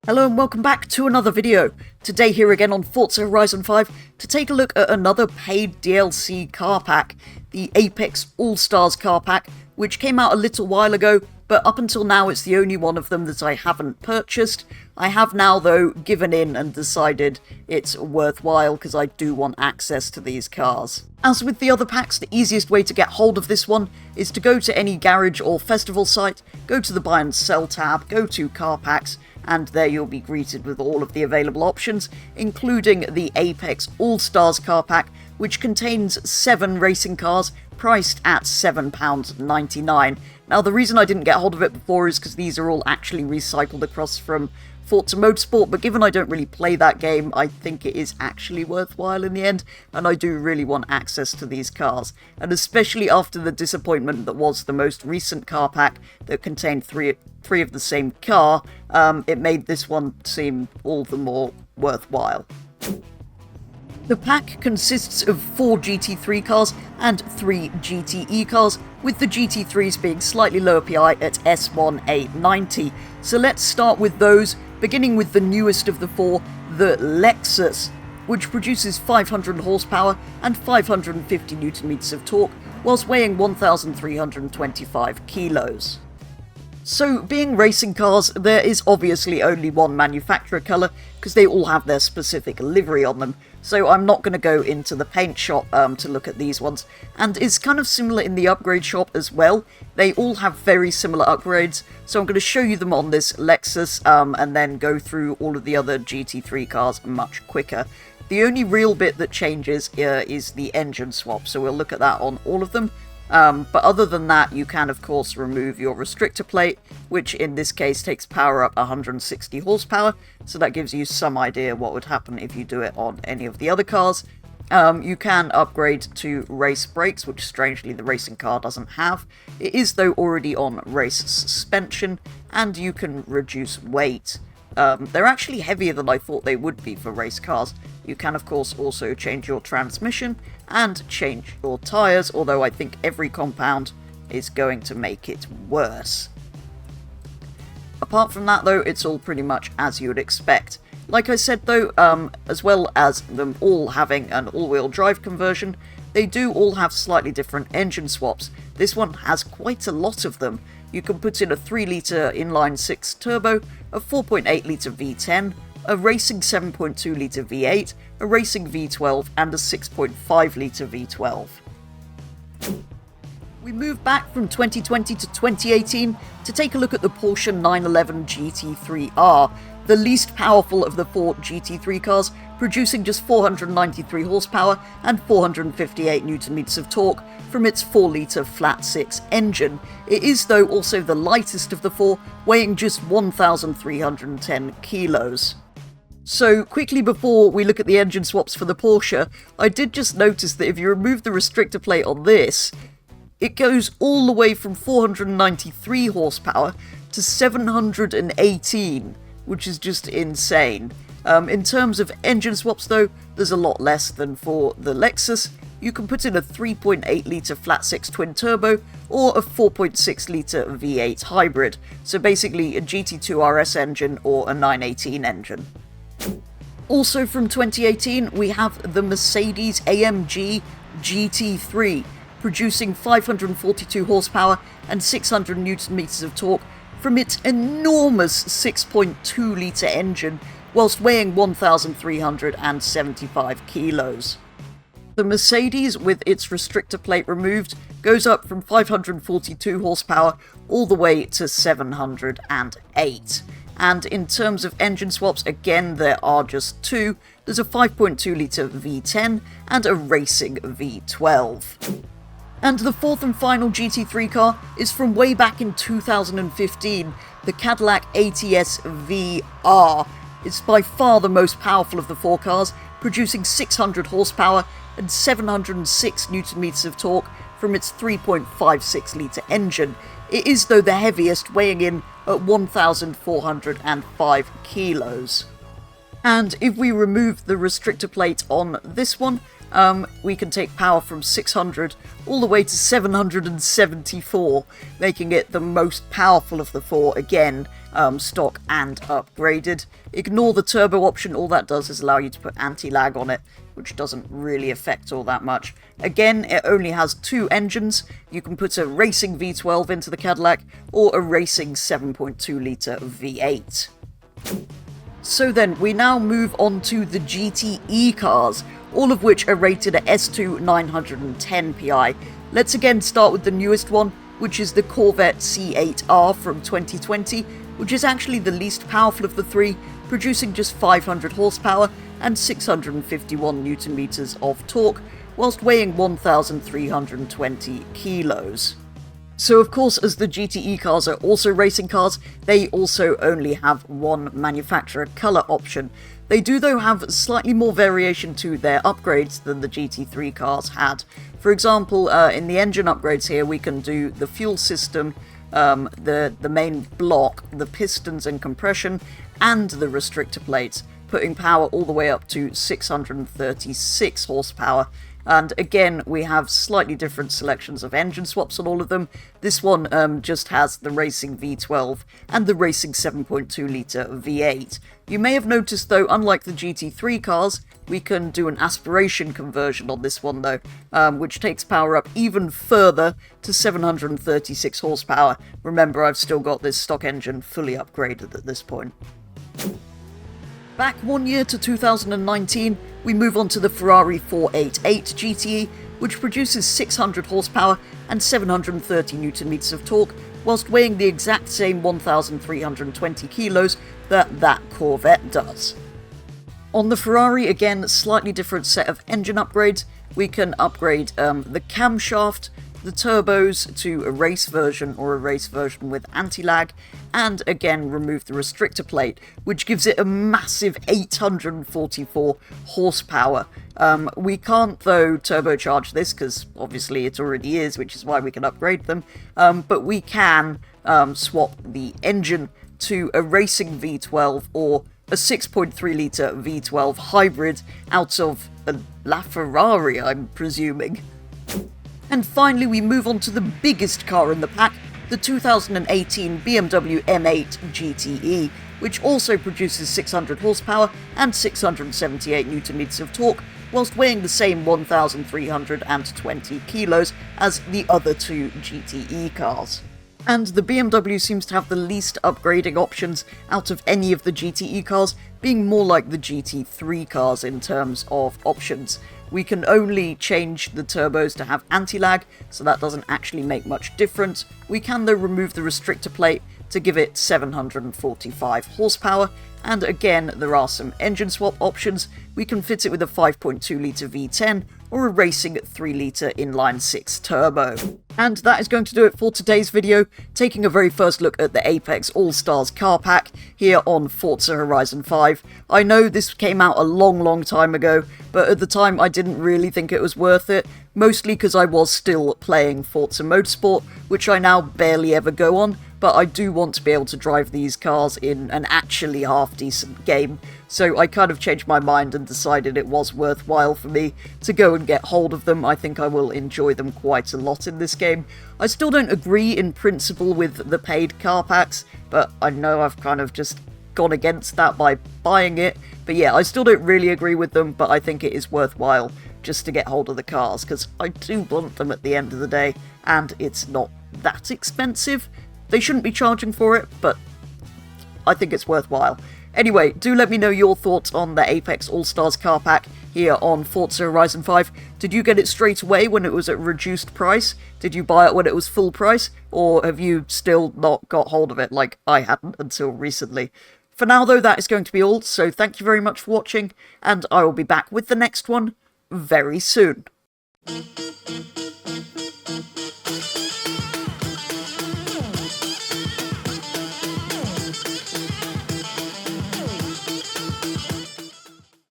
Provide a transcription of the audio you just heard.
Hello and welcome back to another video. Today here again on Forza Horizon 5 to take a look at another paid DLC car pack, the Apex Allstars car pack, which came out a little while ago, but up until now it's the only one of them that I haven't purchased. I have now though given in and decided it's worthwhile because I do want access to these cars. As with the other packs, the easiest way to get hold of this one is to go to any garage or festival site, go to the buy and sell tab, go to car packs, and there you'll be greeted with all of the available options, including the Apex Allstars car pack, which contains 7 racing cars, priced at £7.99. Now, the reason I didn't get hold of it before is because these are all actually recycled across from Forza Motorsport, but given I don't really play that game, I think it is actually worthwhile in the end, and I do really want access to these cars. And especially after the disappointment that was the most recent car pack that contained three of the same car, it made this one seem all the more worthwhile. The pack consists of 4 GT3 cars and 3 GTE cars, with the GT3s being slightly lower PI at S1A90. So let's start with those, beginning with the newest of the 4, the Lexus, which produces 500 horsepower and 550 Nm of torque, whilst weighing 1,325 kilos. So, being racing cars, there is obviously only one manufacturer colour, because they all have their specific livery on them, so I'm not going to go into the paint shop to look at these ones. And it's kind of similar in the upgrade shop as well. They all have very similar upgrades, so I'm going to show you them on this Lexus, and then go through all of the other GT3 cars much quicker. The only real bit that changes is the engine swap, so we'll look at that on all of them. But other than that, you can of course remove your restrictor plate, which in this case takes power up 160 horsepower, so that gives you some idea what would happen if you do it on any of the other cars. You can upgrade to race brakes, which strangely the racing car doesn't have. It is though already on race suspension, and you can reduce weight. They're actually heavier than I thought they would be for race cars. You can of course also change your transmission and change your tyres, although I think every compound is going to make it worse. Apart from that though, it's all pretty much as you would expect. Like I said though, as well as them all having an all-wheel drive conversion, they do all have slightly different engine swaps. This one has quite a lot of them. You can put in a 3-litre inline-6 turbo, a 4.8-litre V10, a racing 7.2-litre V8, a racing V12, and a 6.5-litre V12. We move back from 2020 to 2018 to take a look at the Porsche 911 GT3 R, the least powerful of the 4 GT3 cars, producing just 493 horsepower and 458 Nm of torque from its 4-litre flat-6 engine. It is though also the lightest of the 4, weighing just 1,310 kilos. So, quickly before we look at the engine swaps for the Porsche, I did just notice that if you remove the restrictor plate on this, it goes all the way from 493 horsepower to 718, which is just insane. In terms of engine swaps though, there's a lot less than for the Lexus. You can put in a 3.8-litre flat-6 twin-turbo or a 4.6-litre V8 hybrid, so basically a GT2 RS engine or a 918 engine. Also from 2018, we have the Mercedes-AMG GT3, producing 542 horsepower and 600 Nm of torque from its enormous 6.2-litre engine, whilst weighing 1,375 kilos. The Mercedes, with its restrictor plate removed, goes up from 542 horsepower all the way to 708. And in terms of engine swaps, again there are just 2. There's a 5.2-litre V10 and a racing V12. And the fourth and final GT3 car is from way back in 2015, the Cadillac ATS-V.R. It's by far the most powerful of the 4 cars, producing 600 horsepower and 706 Nm of torque from its 3.56-litre engine. It is though the heaviest, weighing in at 1,405 kilos. And if we remove the restrictor plate on this one, we can take power from 600 all the way to 774, making it the most powerful of the four, again, stock and upgraded. Ignore the turbo option, all that does is allow you to put anti-lag on it, which doesn't really affect all that much. Again, it only has two engines. You can put a racing V12 into the Cadillac, or a racing 7.2 litre V8. So then, we now move on to the GTE cars, all of which are rated at S2 910 PI. Let's again start with the newest one, which is the Corvette C8R from 2020, which is actually the least powerful of the three, producing just 500 horsepower and 651 newton meters of torque, whilst weighing 1,320 kilos. So of course, as the GTE cars are also racing cars, they also only have one manufacturer colour option. They do though have slightly more variation to their upgrades than the GT3 cars had. For example, in the engine upgrades here, we can do the fuel system, the main block, the pistons and compression, and the restrictor plates, putting power all the way up to 636 horsepower. And again, we have slightly different selections of engine swaps on all of them. This one just has the racing V12 and the racing 7.2 litre V8. You may have noticed though, unlike the GT3 cars, we can do an aspiration conversion on this one though, which takes power up even further to 736 horsepower. Remember, I've still got this stock engine fully upgraded at this point. Back 1 year to 2019, we move on to the Ferrari 488 GTE, which produces 600 horsepower and 730 newton meters of torque, whilst weighing the exact same 1,320 kilos that Corvette does. On the Ferrari, again, slightly different set of engine upgrades. We can upgrade the camshaft, the turbos to a race version or a race version with anti-lag, and again remove the restrictor plate, which gives it a massive 844 horsepower. We can't though turbocharge this because obviously it already is, which is why we can upgrade them, but we can swap the engine to a racing V12 or a 6.3 litre V12 hybrid out of a LaFerrari, I'm presuming. And finally, we move on to the biggest car in the pack, the 2018 BMW M8 GTE, which also produces 600 horsepower and 678 newton meters of torque, whilst weighing the same 1,320 kilos as the other two GTE cars. And the BMW seems to have the least upgrading options out of any of the GTE cars, being more like the GT3 cars in terms of options. We can only change the turbos to have anti-lag, so that doesn't actually make much difference. We can though remove the restrictor plate to give it 745 horsepower, and again there are some engine swap options. We can fit it with a 5.2 litre V10 or a racing 3 litre inline-6 turbo. And that is going to do it for today's video, taking a very first look at the Apex Allstars car pack here on Forza Horizon 5. I know this came out a long time ago, but at the time I didn't really think it was worth it, mostly because I was still playing Forza Motorsport, which I now barely ever go on, but I do want to be able to drive these cars in an actually half-decent game, so I kind of changed my mind and decided it was worthwhile for me to go and get hold of them. I think I will enjoy them quite a lot in this game. I still don't agree in principle with the paid car packs, but I know I've kind of just gone against that by buying it. But yeah, I still don't really agree with them, but I think it is worthwhile just to get hold of the cars, because I do want them at the end of the day, and it's not that expensive. They shouldn't be charging for it, but I think it's worthwhile. Anyway, do let me know your thoughts on the Apex Allstars car pack here on Forza Horizon 5. Did you get it straight away when it was at reduced price? Did you buy it when it was full price? Or have you still not got hold of it like I hadn't until recently? For now though, that is going to be all, so thank you very much for watching, and I will be back with the next one very soon.